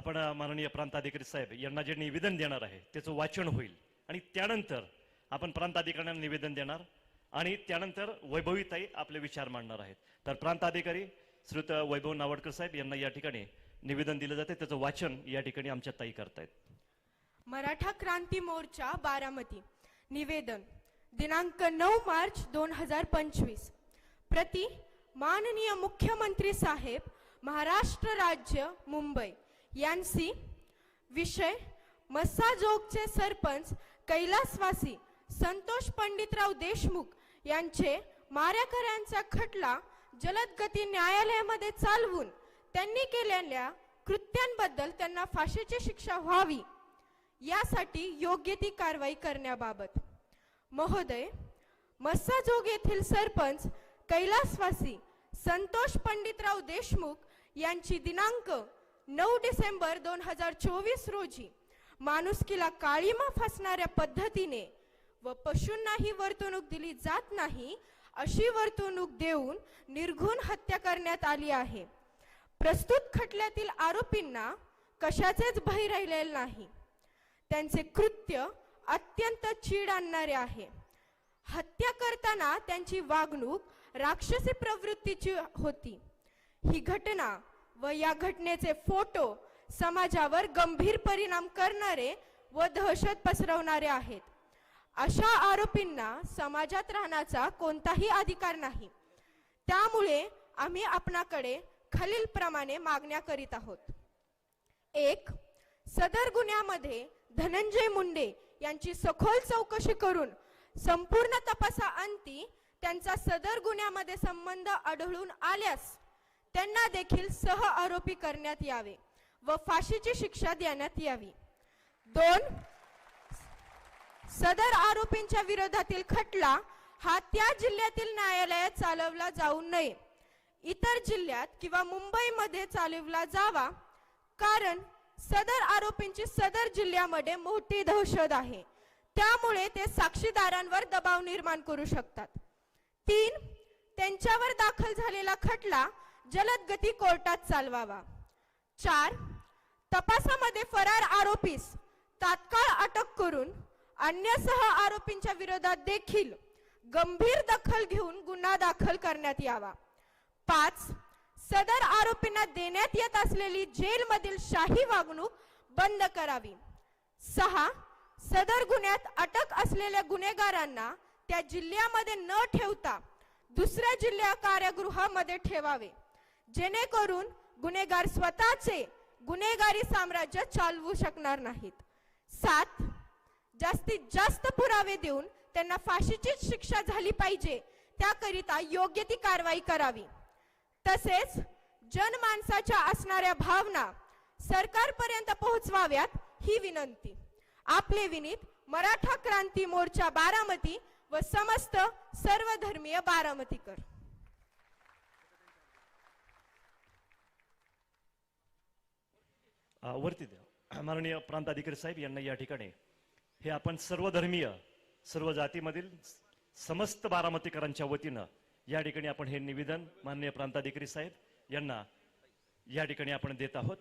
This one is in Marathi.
आपण माननीय प्रांताधिकारी साहेब यांना जे निवेदन देणार आहे त्याचं वाचन होईल आणि त्यानंतर आपण प्रांताधिकाऱ्यांना निवेदन देणार आणि त्यानंतर वैभवीताई आपले विचार मांडणार आहेत. तर प्रांताधिकारी श्रीयुत वैभव नावडकर साहेब यांना या ठिकाणी निवेदन दिलं जाते, त्याचं वाचन या ठिकाणी आमच्या ताई करतायत. मराठा क्रांती मोर्चा बारामती. निवेदन दिनांक 9 मार्च 2025. प्रति माननीय मुख्यमंत्री साहेब महाराष्ट्र राज्य मुंबई यांसी. विषय मस्साजोगचे सरपंच कैलासवासी संतोष पंडितराव देशमुख यांचे मारेकऱ्यांचा खटला जलद गती न्यायालयामध्ये चालवून त्यांनी केलेल्या कृत्यांबद्दल त्यांना फाशीची शिक्षा व्हावी यासाठी योग्य ती कारवाई करण्याबाबत. महोदय, मस्साजोग येथील सरपंच कैलासवासी संतोष पंडितराव देशमुख यांची दिनांक 9 डिसेंबर 2024 रोजी माणुसकीला काळीमा फासणाऱ्या पद्धतीने व पशूंनाही वर्तणूक दिली जात नाही अशी वर्तणूक देऊन निर्घृण हत्या करण्यात आली आहे. प्रस्तुत खटल्यातील आरोपींना कशाचेच भय राहिलेले नाही. त्यांचे कृत्य अत्यंत चीड आणणारे आहे. हत्या करताना त्यांची वागणूक राक्षसी प्रवृत्तीची होती. ही घटना व या घटनेचे फोटो समाजावर गंभीर परिणाम करणारे व दहशत पसरवणारे आहेत. अशा आरोपींना समाजात राहण्याचा कोणताही अधिकार नाही. त्यामुळे आम्ही आपणाकडे खालीलप्रमाणे मागण्या करीत आहोत. 1. सदर गुन्ह्यामध्ये धनंजय मुंडे यांची सखोल चौकशी करून संपूर्ण तपासाअंती त्यांचा सदर गुन्ह्यामध्ये संबंध आढळून आल्यास त्यांना देखील सह आरोपी करण्यात यावे व फाशीची शिक्षा देण्यात यावी. 2. सदर आरोपींच्या विरोधातील खटला हा त्या जिल्ह्यातील न्यायालयात चालवला जाऊ नये, इतर जिल्ह्यात किंवा मुंबईमध्ये चालवला जावा, कारण सदर आरोपींची सदर जिल्ह्यामध्ये मोठी दहशत आहे. त्यामुळे ते साक्षीदारांवर दबाव निर्माण करू शकतात. 3. त्यांच्यावर दाखल झालेला खटला जलद गती कोर्टात चालवावा. 4. तपासामध्ये फरार आरोपीस तात्काळ अटक करून अन्य सह आरोपींच्या विरोधात देखील गंभीर दखल घेऊन गुन्हा दाखल करण्यात यावा. 5. सदर आरोपींना देण्यात येत असलेली जेलमधील शाही वागणूक बंद करावी. 6. सदर गुन्ह्यात अटक असलेल्या गुन्हेगारांना त्या जिल्ह्यामध्ये न ठेवता दुसऱ्या जिल्हा कारागृहामध्ये ठेवावे, जेणेकरून गुन्हेगार स्वतःचे गुन्हेगारी साम्राज्य चालवू शकणार नाहीत. 7. जास्तीत जास्त पुरावे देऊन त्यांना फाशीची शिक्षा झाली पाहिजे, त्याकरिता योग्य ती कारवाई करावी. तसेच जनमानसाच्या असणाऱ्या भावना सरकारपर्यंत पोहोचवाव्यात ही विनंती. आपले विनीत मराठा क्रांती मोर्चा बारामती व समस्त सर्वधर्मीय बारामतीकर. वरती द्या. माननीय प्रांताधिकारी साहेब यांना या ठिकाणी हे आपण सर्वधर्मीय सर्व जातीमधील समस्त बारामतीकरांच्या वतीनं या ठिकाणी आपण हे निवेदन माननीय प्रांताधिकारी साहेब यांना या ठिकाणी आपण देत आहोत.